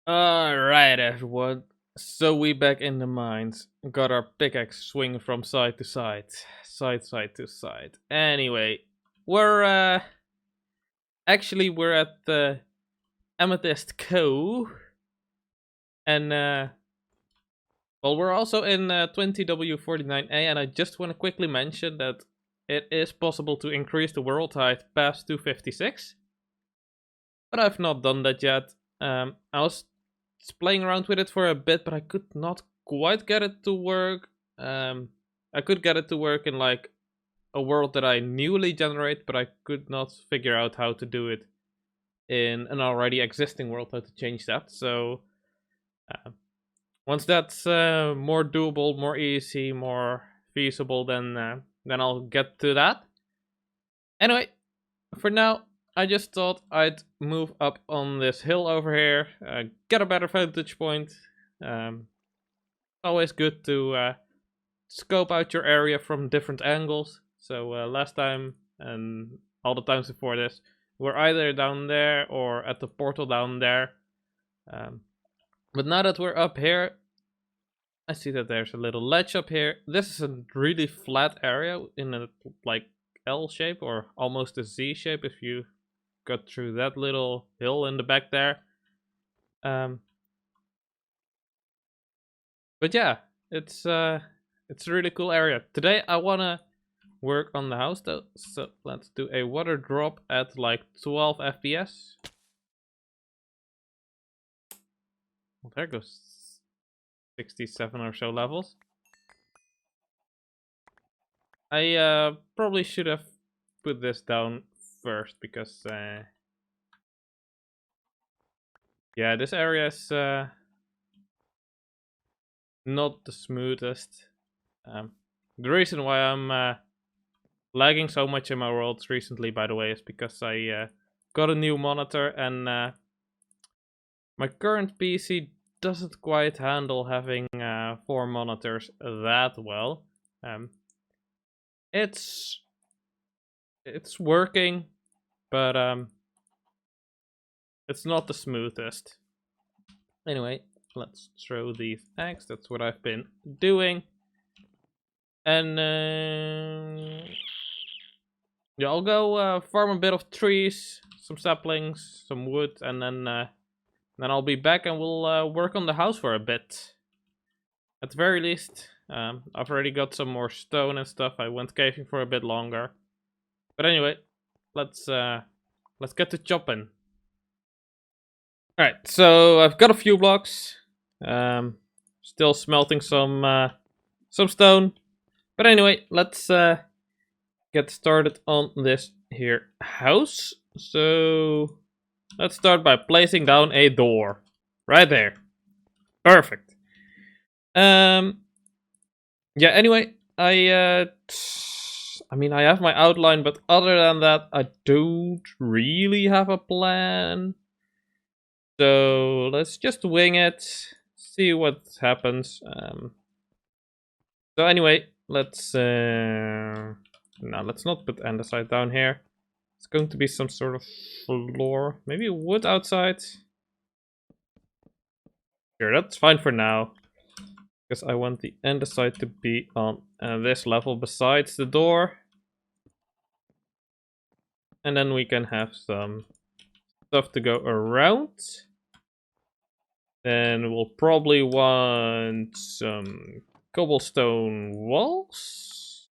Alright, everyone. So we back in the mines. Got our pickaxe swinging from side to side. Side to side. Anyway, we're we're at the Amethyst Cove. And well, we're also in 20W49A, and I just want to quickly mention that it is possible to increase the world height past 256. But I've not done that yet. I was playing around with it for a bit, but I could not quite get it to work. I could get it to work in like a world that I newly generate, but I could not figure out how to do it in an already existing world, how to change that. So uh, once that's more doable, more easy, more feasible, then I'll get to that. Anyway, for now, I just thought I'd move up on this hill over here, get a better vantage point. Always good to scope out your area from different angles. So last time and all the times before this, we're either down there or at the portal down there. But now that we're up here, I see that there's a little ledge up here. This is a really flat area in a like L shape or almost a Z shape if you got through that little hill in the back there. But yeah, it's a really cool area. Today I wanna work on the house though, so let's do a water drop at like 12 FPS. Well, there goes 67 or so levels. I probably should have put this down first because yeah, this area is not the smoothest. The reason why I'm lagging so much in my worlds recently, by the way, is because I got a new monitor and my current PC doesn't quite handle having 4 monitors that well. It's working, but it's not the smoothest. Anyway, let's throw these eggs. That's what I've been doing. And yeah, I'll go farm a bit of trees, some saplings, some wood, and then I'll be back and we'll work on the house for a bit. At the very least, I've already got some more stone and stuff. I went caving for a bit longer. But anyway, let's get to chopping. Alright, so I've got a few blocks. Still smelting some stone. But anyway, let's get started on this here house. So let's start by placing down a door. Right there. Perfect. Yeah, anyway, I mean, I have my outline, but other than that, I don't really have a plan. So let's just wing it, see what happens. So anyway, let's no, let's not put andesite down here. It's going to be some sort of floor, maybe wood outside. Sure, that's fine for now, because I want the andesite to be on this level besides the door. And then we can have some stuff to go around. Then we'll probably want some cobblestone walls.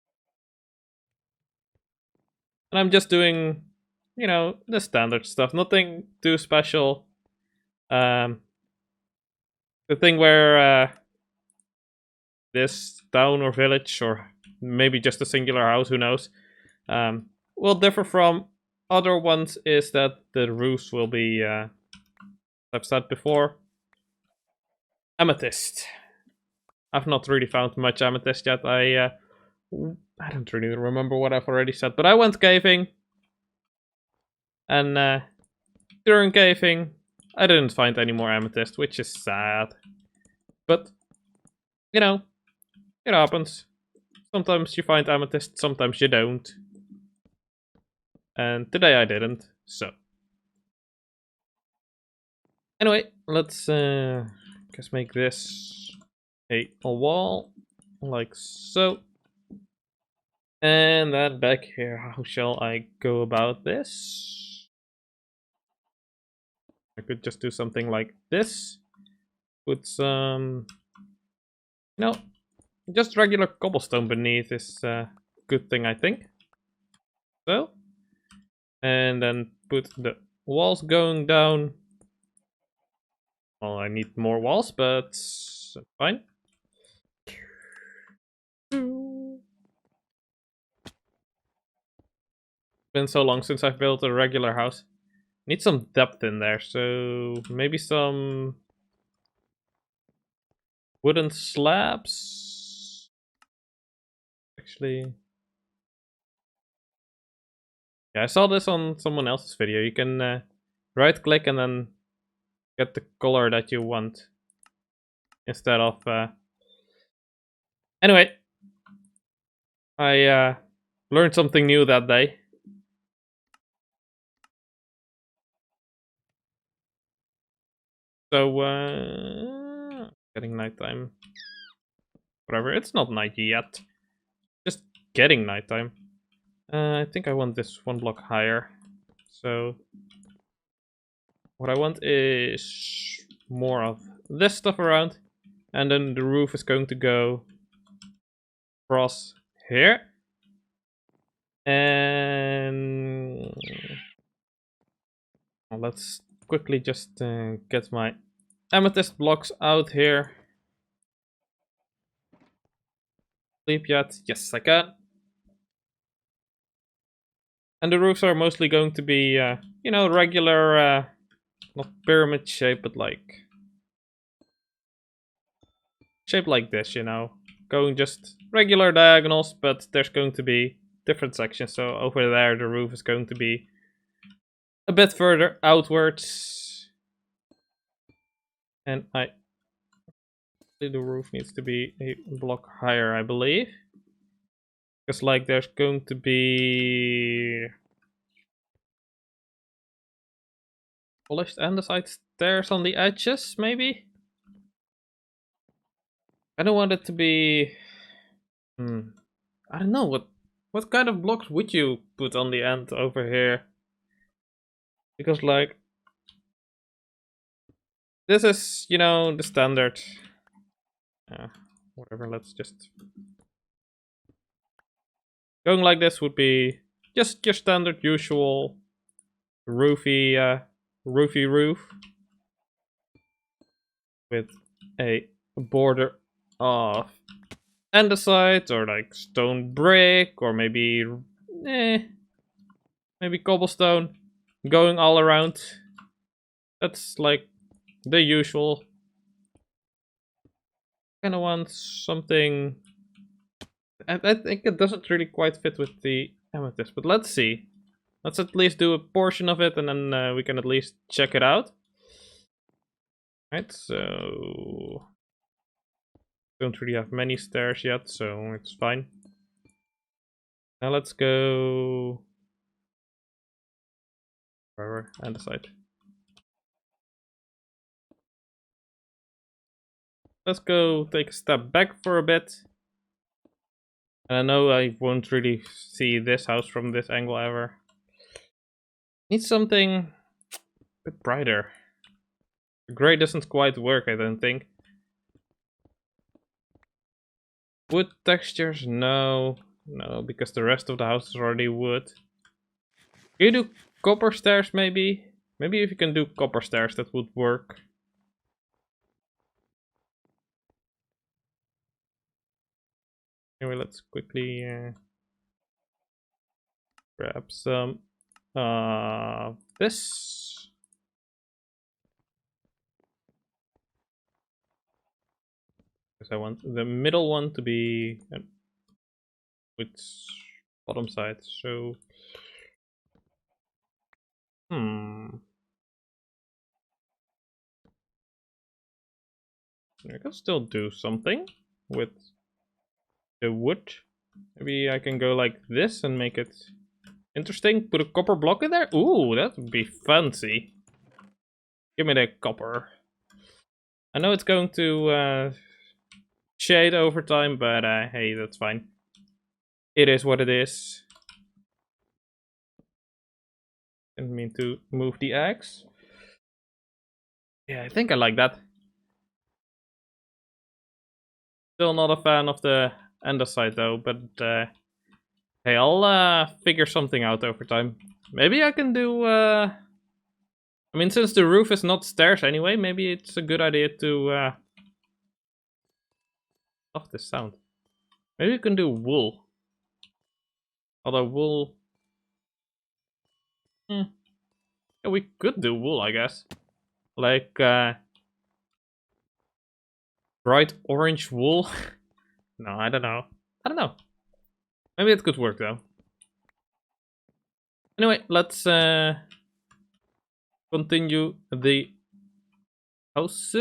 And I'm just doing, you know, the standard stuff. Nothing too special. The thing where this town or village, or maybe just a singular house, who knows, will differ from other ones is that the roofs will be, I've said before, amethyst. I've not really found much amethyst yet. I don't really remember what I've already said, but I went caving, and during caving, I didn't find any more amethyst, which is sad. But, you know, it happens. Sometimes you find amethyst, sometimes you don't. And today I didn't, so. Anyway, let's just make this a wall like so. And then back here, how shall I go about this? I could just do something like this. Put some, no, just regular cobblestone beneath is a good thing, I think. So, and then put the walls going down. Well, I need more walls, but fine. Been so long since I've built a regular house. Need some depth in there, so maybe some wooden slabs. Actually, yeah, I saw this on someone else's video. You can right click and then get the color that you want instead of anyway, I learned something new that day. So getting nighttime. Whatever, it's not night yet. Just getting nighttime. I think I want this one block higher. So what I want is more of this stuff around. And then the roof is going to go across here. And well, let's quickly just get my amethyst blocks out here. Sleep yet? Yes, I can. And the roofs are mostly going to be, you know, regular, not pyramid shape, but like shape like this, you know, going just regular diagonals, but there's going to be different sections. So over there, the roof is going to be a bit further outwards, and the roof needs to be a block higher, I believe, because like there's going to be polished andesite stairs on the edges, maybe. I don't want it to be. I don't know what kind of blocks would you put on the end over here? Because like this is, you know, the standard. Whatever. Let's just going like this would be just your standard, usual roofy roof with a border of andesite or like stone brick or maybe maybe cobblestone going all around. That's like the usual. Kind of want something. I think it doesn't really quite fit with the amethyst, but let's see. Let's at least do a portion of it, and then we can at least check it out. Right, so don't really have many stairs yet, so it's fine. Now let's go wherever, andesite. Let's go take a step back for a bit. And I know I won't really see this house from this angle ever. Need something a bit brighter. The gray doesn't quite work, I don't think. Wood textures? No. No, because the rest of the house is already wood. Can you do copper stairs maybe? Maybe if you can do copper stairs that would work. Anyway, let's quickly grab some this. Because I want the middle one to be with bottom side, so I can still do something with the wood. Maybe I can go like this and make it interesting. Put a copper block in there. Ooh, that would be fancy. Give me the copper. I know it's going to shade over time, but hey, that's fine. It is what it is. Didn't mean to move the axe. Yeah, I think I like that. Still not a fan of the andesite though, but hey, I'll figure something out over time. Maybe I can do I mean, since the roof is not stairs anyway, maybe it's a good idea to off the sound. Maybe you can do wool. Although wool... Yeah, we could do wool, I guess. Like, bright orange wool? No, I don't know. I don't know. Maybe it could work, though. Anyway, let's continue the house.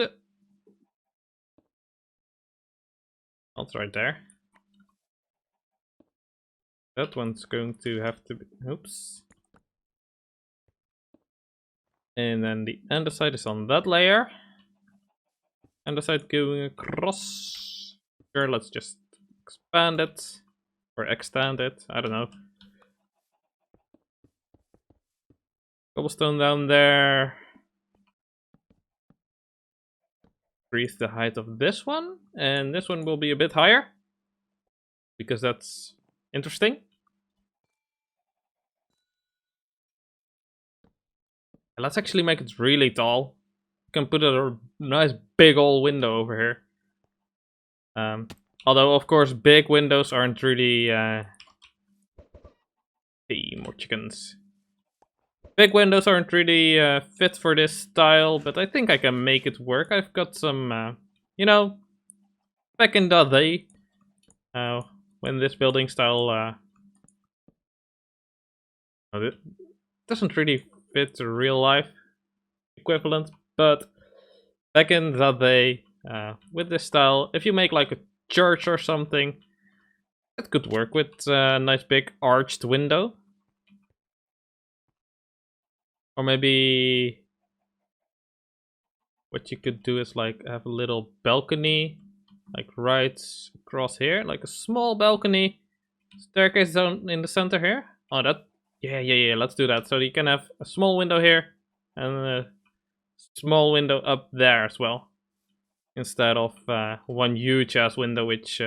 That's right there. That one's going to have to be... Oops. And then the andesite is on that layer. Andesite going across. Sure, let's just expand it. Or extend it. I don't know. Cobblestone down there. Increase the height of this one. And this one will be a bit higher. Because that's interesting. And let's actually make it really tall. You can put a nice big old window over here. Although, of course, big windows aren't really... Hey, more chickens. Big windows aren't really fit for this style, but I think I can make it work. I've got some, you know, back in the day, when this building style it doesn't really fit the real life equivalent, but back in the day, with this style, if you make like a church or something, it could work with a nice big arched window. Or maybe what you could do is like have a little balcony, like right across here, like a small balcony, staircase down in the center here. Oh, that, yeah, let's do that. So you can have a small window here and a small window up there as well, instead of one huge ass window, which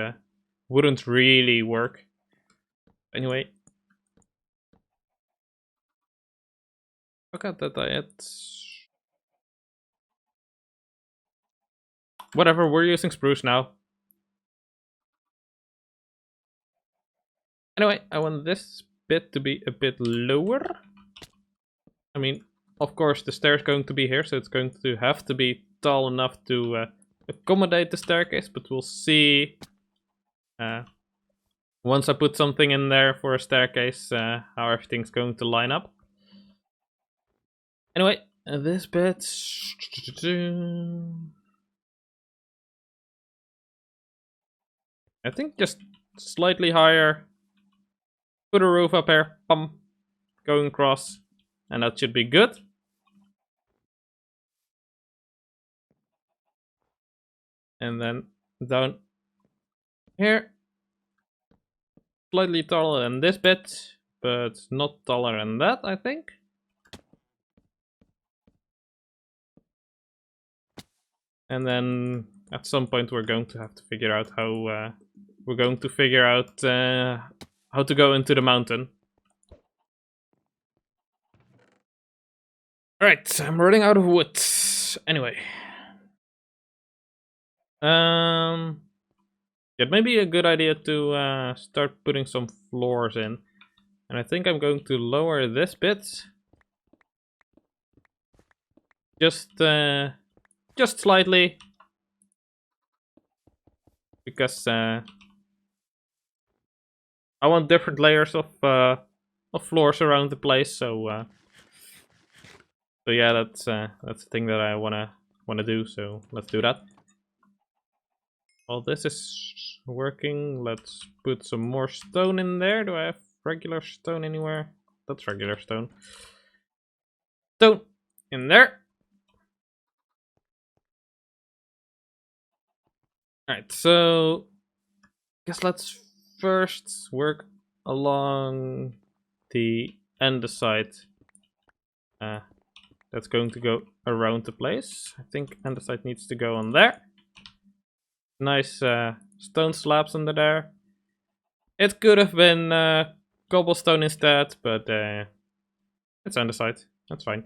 wouldn't really work. Anyway, forgot that I had... Whatever, we're using spruce now. Anyway, I want this bit to be a bit lower. I mean, of course, the stair's going to be here, so it's going to have to be tall enough to accommodate the staircase, but we'll see once I put something in there for a staircase how everything's going to line up. Anyway, this bit... I think just slightly higher. Put a roof up here, bum, going across, and that should be good. And then down here, slightly taller than this bit, but not taller than that, I think. And then at some point we're going to have to figure out how how to go into the mountain. Alright, I'm running out of wood. Anyway. It may be a good idea to start putting some floors in. And I think I'm going to lower this bit. Just slightly. Because I want different layers of floors around the place, so yeah, that's the thing that I wanna do. So let's do that. While this is working, let's put some more stone in there. Do I have regular stone anywhere? That's regular stone. Stone in there. Alright, so I guess let's first work along the andesite. That's going to go around the place. I think andesite needs to go on there. Nice stone slabs under there. It could have been cobblestone instead, but it's andesite. That's fine.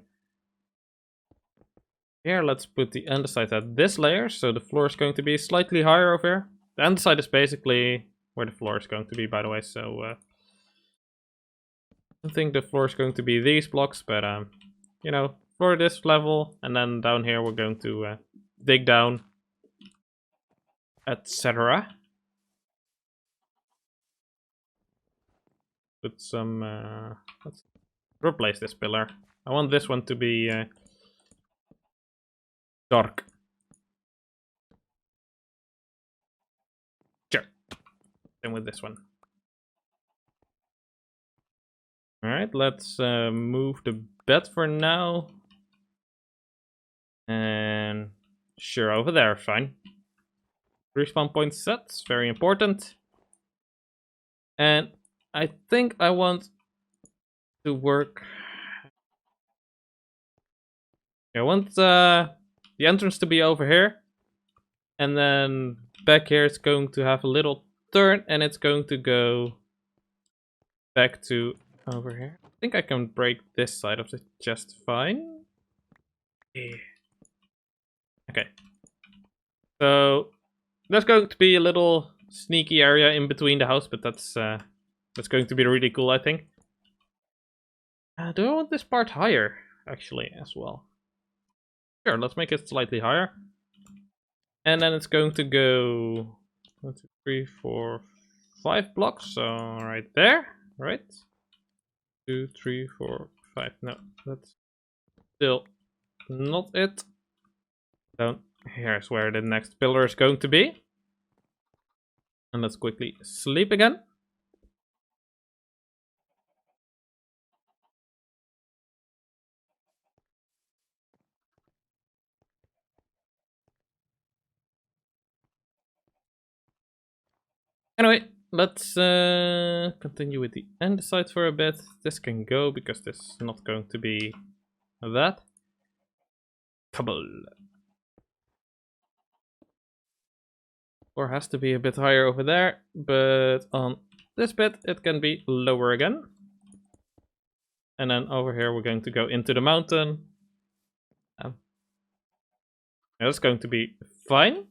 Here, let's put the andesite at this layer, so the floor is going to be slightly higher over here. The andesite is basically where the floor is going to be, by the way, so I don't think the floor is going to be these blocks, but you know, for this level, and then down here we're going to dig down, etc. Put some, let's replace this pillar. I want this one to be dark. Sure. Then with this one. Alright, let's move the bed for now. And sure, over there, fine. Respawn point sets, very important. And I think I want to work. I want the entrance to be over here. And then back here it's going to have a little turn and it's going to go back to over here. I think I can break this side of the chest fine. Yeah. Okay. So there's going to be a little sneaky area in between the house, but that's going to be really cool, I think. Do I want this part higher, actually, as well? Sure, let's make it slightly higher. And then it's going to go 1, 2, 3, 4, 5 blocks. So right there, right? 2, 3, 4, 5. No, that's still not it. Down here's where the next pillar is going to be. And let's quickly sleep again. Anyway, let's continue with the andesite for a bit. This can go because this is not going to be that. Cobble. Or has to be a bit higher over there, but on this bit it can be lower again. And then over here we're going to go into the mountain. That's going to be fine.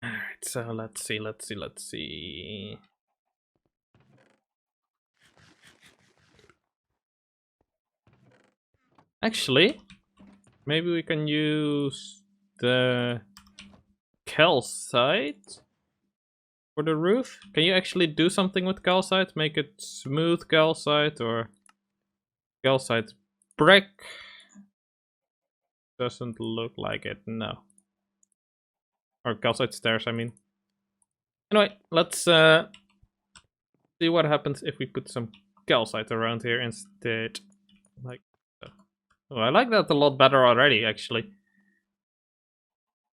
Alright, so let's see. Actually, maybe we can use the calcite for the roof. Can you actually do something with calcite? Make it smooth calcite or calcite brick? Doesn't look like it, no. Or calcite stairs, I mean. Anyway, let's see what happens if we put some calcite around here instead. Like so. Oh, I like that a lot better already, actually.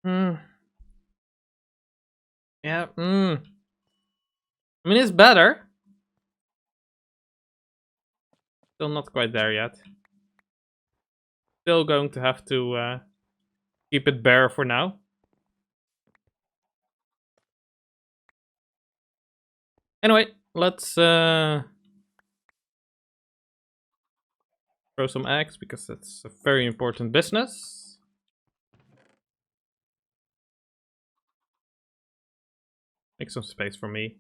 Yeah, I mean, it's better. Still not quite there yet. Still going to have to keep it bare for now. Anyway, let's throw some eggs because that's a very important business. Make some space for me.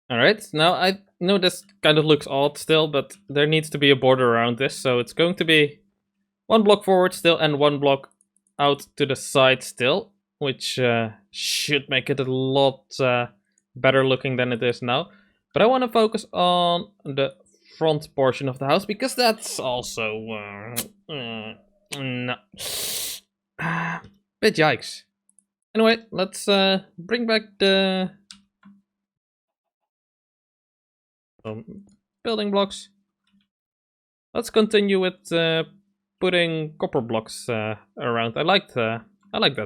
Alright, now I know this kind of looks odd still, but there needs to be a border around this, so it's going to be 1 block forward still and 1 block out to the side still, which should make it a lot better looking than it is now. But I want to focus on the front portion of the house, because that's also no. Bit yikes. Anyway, let's bring back the building blocks. Let's continue with putting copper blocks around. I like that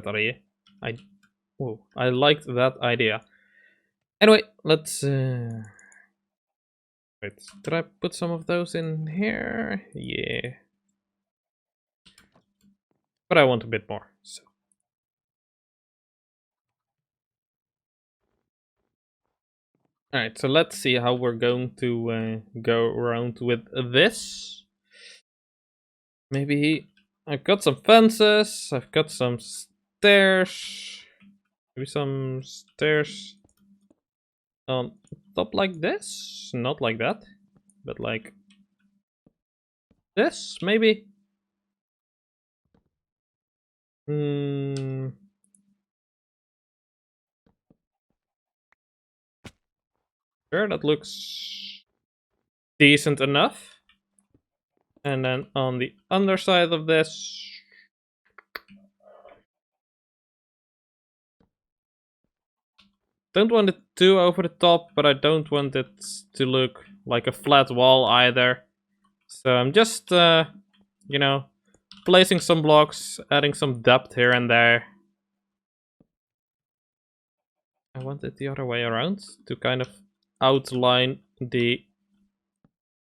idea. I liked that idea. Anyway, let's wait. Did I put some of those in here? Yeah, but I want a bit more. So. Alright, so let's see how we're going to go around with this. Maybe I've got some fences, I've got some stairs. Maybe some stairs on top like this? Not like that, but like this, maybe? Hmm. Sure, that looks decent enough. And then on the underside of this, don't want it too over the top, but I don't want it to look like a flat wall either. So I'm just, you know, placing some blocks, adding some depth here and there. I want it the other way around to kind of outline the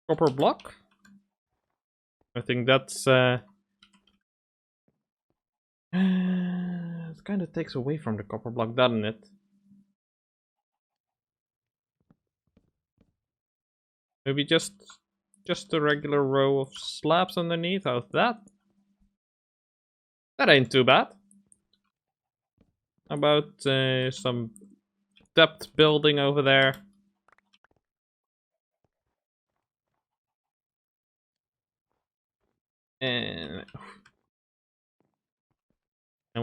copper block. I think that's it kind of takes away from the copper block, doesn't it? Maybe just a regular row of slabs underneath. How's that? That ain't too bad. How about some depth building over there? And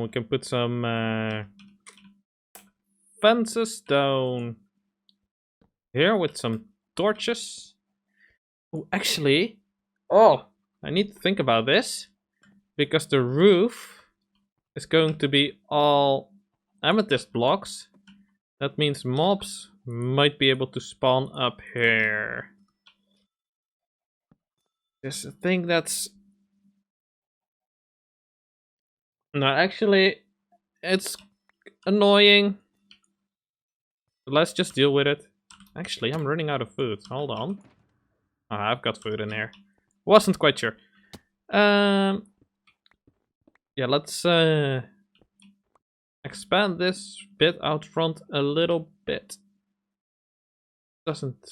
we can put some fences down here with some torches. Oh, actually, I need to think about this because the roof is going to be all amethyst blocks. That means mobs might be able to spawn up here. There's a thing that's... No, actually, it's annoying. Let's just deal with it. Actually, I'm running out of food. Hold on. I've got food in here. Wasn't quite sure. Yeah, let's expand this bit out front a little bit. Doesn't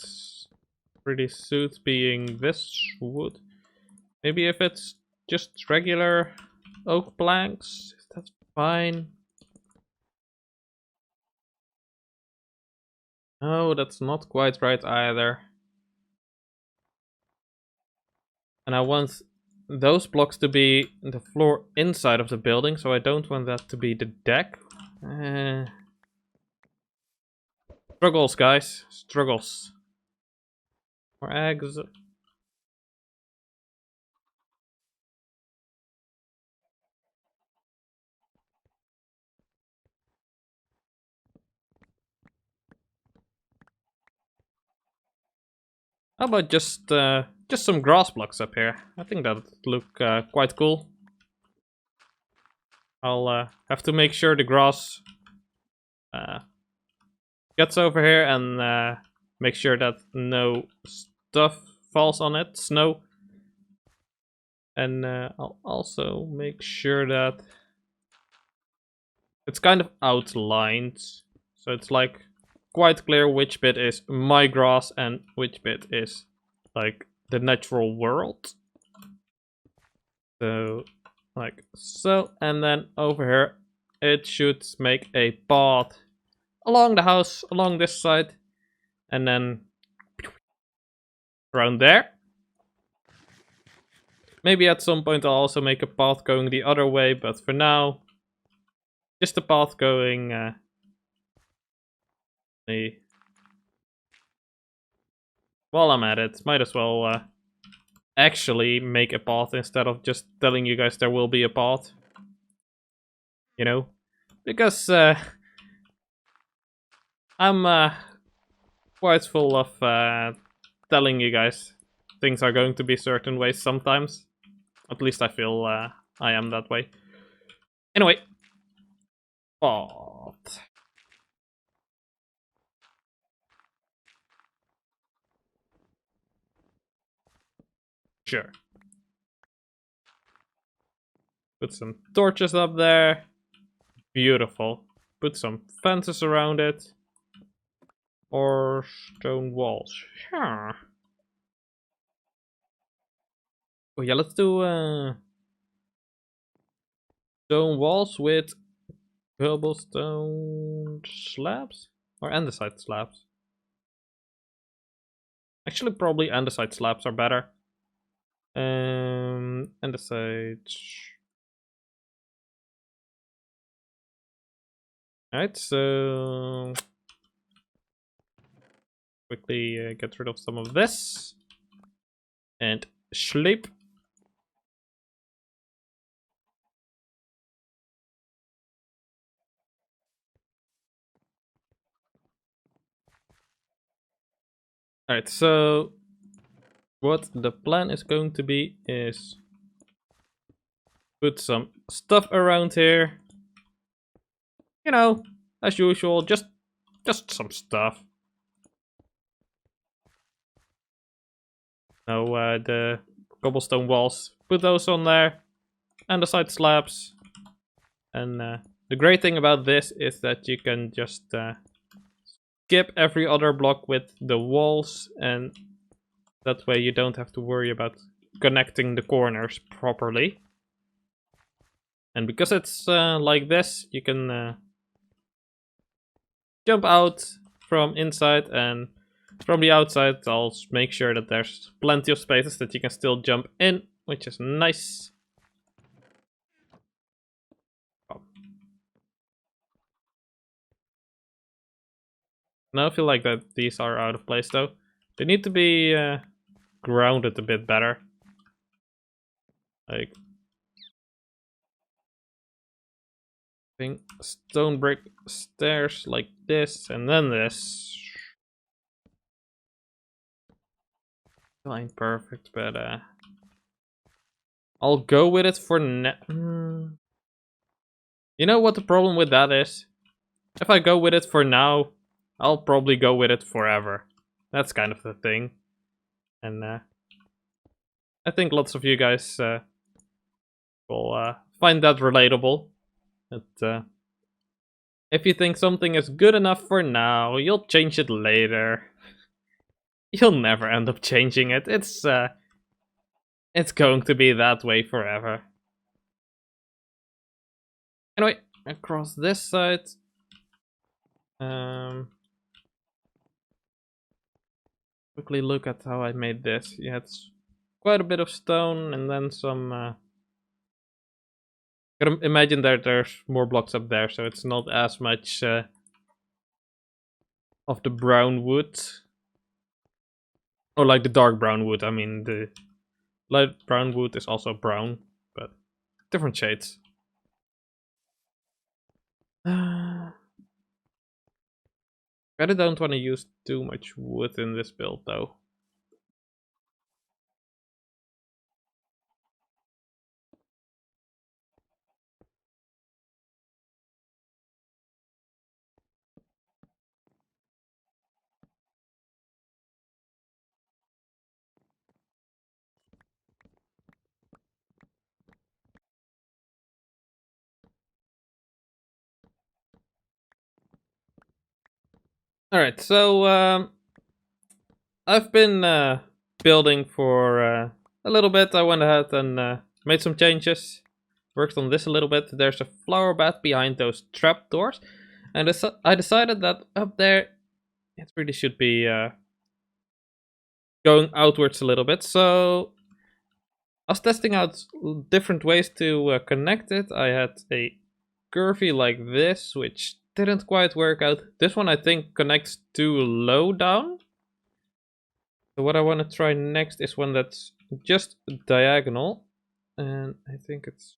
really suit being this wood. Maybe if it's just regular oak planks, that's fine. No, that's not quite right either. And I want those blocks to be the floor inside of the building, so I don't want that to be the deck. Struggles, guys. Struggles. More eggs. How about just some grass blocks up here? I think that would look quite cool. I'll have to make sure the grass gets over here and make sure that no stuff falls on it, snow. And I'll also make sure that it's kind of outlined. So it's like quite clear which bit is my grass and which bit is like the natural world. So like so, and then over here it should make a path along the house, along this side, and then around there. Maybe at some point I'll also make a path going the other way, but for now, just a path going while I'm at it, might as well actually make a path instead of just telling you guys there will be a path. You know? Because I'm quite full of telling you guys things are going to be certain ways sometimes. At least I feel I am that way. Anyway. Oh. Sure. Put some torches up there. Beautiful. Put some fences around it. Or stone walls. Sure. Oh yeah, let's do stone walls with cobblestone slabs? Or andesite slabs? Actually, probably andesite slabs are better. Andesite. Alright, so quickly get rid of some of this. And sleep. Alright, so what the plan is going to be is put some stuff around here. You know, as usual, just some stuff. No, the cobblestone walls. Put those on there. And the side slabs. And the great thing about this is that you can just skip every other block with the walls, and that way you don't have to worry about connecting the corners properly. And because it's like this, you can jump out from inside, and from the outside I'll make sure that there's plenty of spaces that you can still jump in, which is nice. Now I feel like that these are out of place though. They need to be grounded a bit better. Like, thing, stone brick stairs like this, and then this. Fine, perfect, but I'll go with it for now. You know what the problem with that is? If I go with it for now, I'll probably go with it forever. That's kind of the thing. And I think lots of you guys will find that relatable. But if you think something is good enough for now, you'll change it later. You'll never end up changing it. It's going to be that way forever. Anyway, across this side. Quickly look at how I made this. You had quite a bit of stone and then some. Gotta imagine that there's more blocks up there, so it's not as much of the brown wood. Or like the dark brown wood. I mean, the light brown wood is also brown, but different shades. I don't want to use too much wood in this build though. Alright, so I've been building for a little bit. I went ahead and made some changes. Worked on this a little bit. There's a flower bed behind those trapdoors. And I decided that up there, it really should be going outwards a little bit. So I was testing out different ways to connect it. I had a curvy like this, which didn't quite work out. This one I think connects too low down. So what I want to try next is one that's just diagonal. And I think it's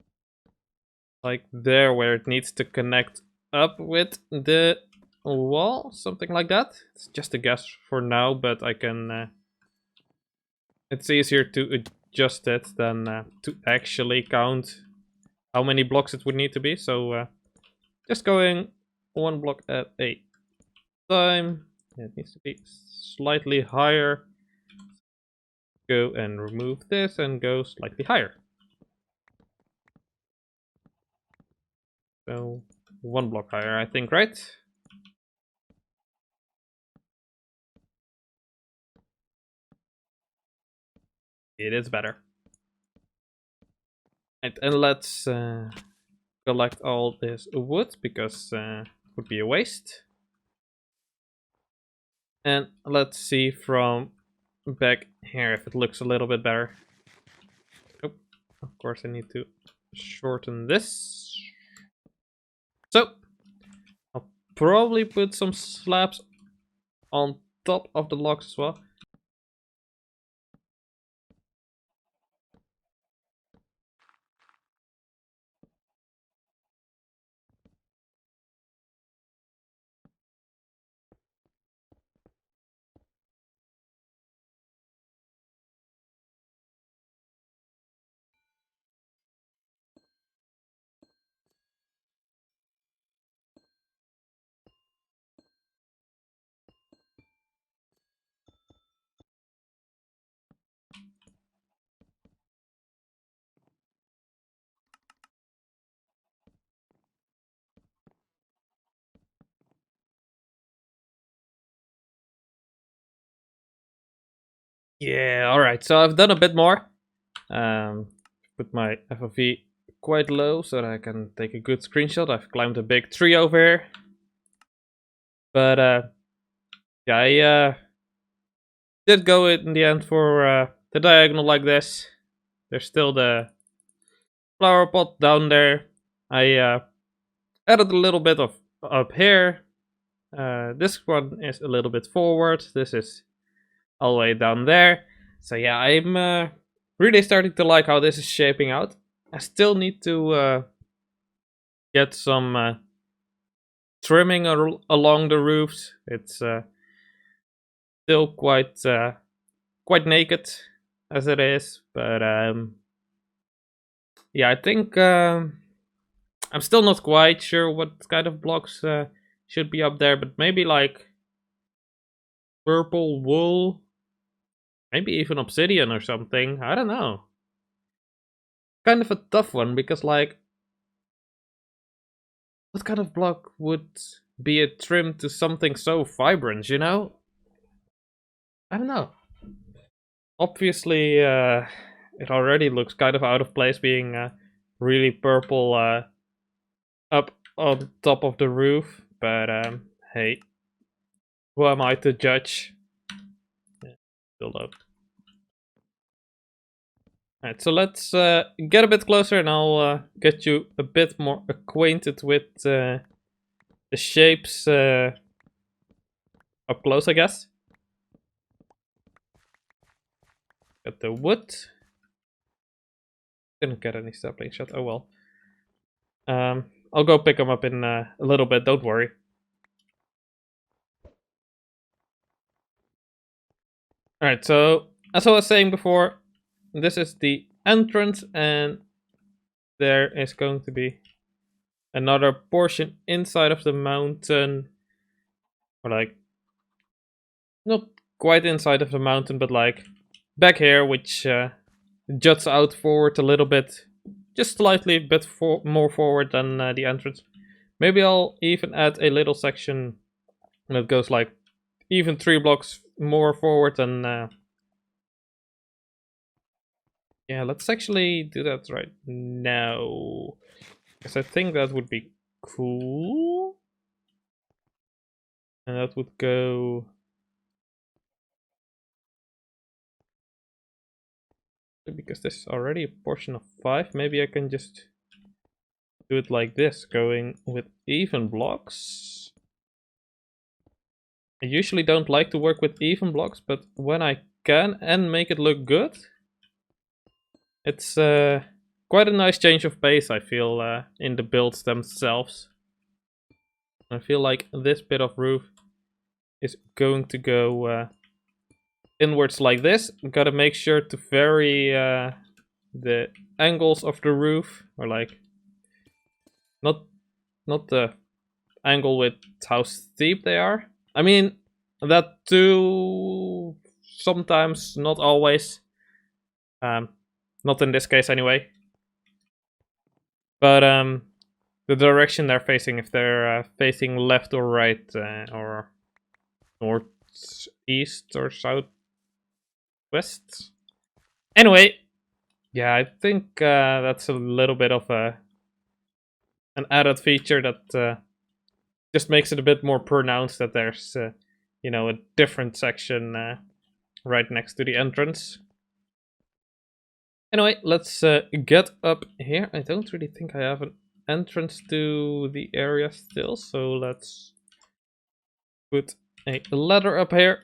like there where it needs to connect up with the wall, something like that. It's just a guess for now, but I can... it's easier to adjust it than to actually count how many blocks it would need to be. So just going one block at a time. It needs to be slightly higher. Go and remove this and go slightly higher. So one block higher, I think, right? It is better. And let's collect all this wood because it would be a waste. And let's see from back here if it looks a little bit better. Oh, of course I need to shorten this. So I'll probably put some slabs on top of the logs as well. Yeah, alright, so I've done a bit more. Put my FOV quite low so that I can take a good screenshot. I've climbed a big tree over here. But yeah, I did go in the end for the diagonal like this. There's still the flower pot down there. I added a little bit of up here. This one is a little bit forward. This is all the way down there. So yeah, I'm really starting to like how this is shaping out. I still need to get some trimming along the roofs. It's still quite naked as it is, but yeah, I think I'm still not quite sure what kind of blocks should be up there, but maybe like purple wool, maybe even obsidian or something. I don't know. Kind of a tough one because like, what kind of block would be a trim to something so vibrant? You know? I don't know. Obviously, it already looks kind of out of place being really purple up on top of the roof, but hey, who am I to judge? Yeah, still low. Alright, so let's get a bit closer and I'll get you a bit more acquainted with the shapes up close, I guess. Got the wood. Didn't get any sapling shot, oh well. I'll go pick them up in a little bit, don't worry. Alright, so as I was saying before, this is the entrance and there is going to be another portion inside of the mountain, or like not quite inside of the mountain, but like back here, which juts out forward a little bit, just slightly a bit more forward than the entrance. Maybe I'll even add a little section that goes like even 3 blocks more forward than yeah, let's actually do that right now, because I think that would be cool. And that would go because this is already a portion of 5. Maybe I can just do it like this, going with even blocks. I usually don't like to work with even blocks, but when I can and make it look good, it's quite a nice change of pace, I feel, in the builds themselves. I feel like this bit of roof is going to go inwards like this. Gotta make sure to vary the angles of the roof, or like not the angle with how steep they are. I mean that too sometimes, not always. Not in this case anyway. But the direction they're facing, if they're facing left or right, or north, east, or south, west. Anyway, yeah, I think that's a little bit of an added feature that just makes it a bit more pronounced that there's, you know, a different section right next to the entrance. Anyway, let's get up here. I don't really think I have an entrance to the area still, so let's put a ladder up here.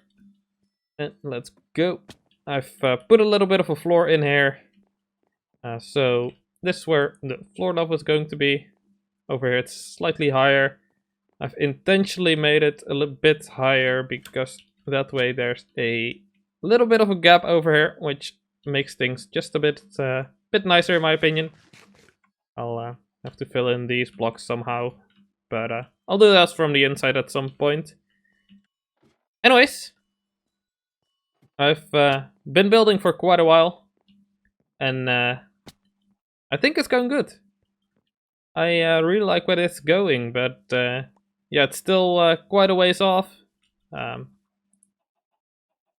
And let's go. I've put a little bit of a floor in here. So this is where the floor level is going to be. Over here it's slightly higher. I've intentionally made it a little bit higher because that way there's a little bit of a gap over here, which makes things just a bit nicer in my opinion. I'll have to fill in these blocks somehow, but I'll do that from the inside at some point. Anyways, I've been building for quite a while, and I think it's going good. I really like where it's going, but yeah, it's still quite a ways off.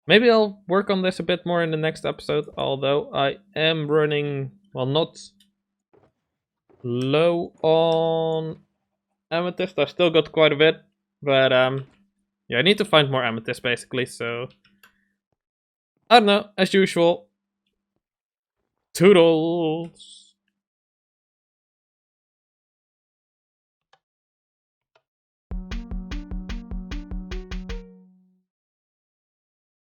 Maybe I'll work on this a bit more in the next episode, although I am running, well, not low on amethyst. I've still got quite a bit, but yeah, I need to find more amethyst basically, so I don't know, as usual. Toodles!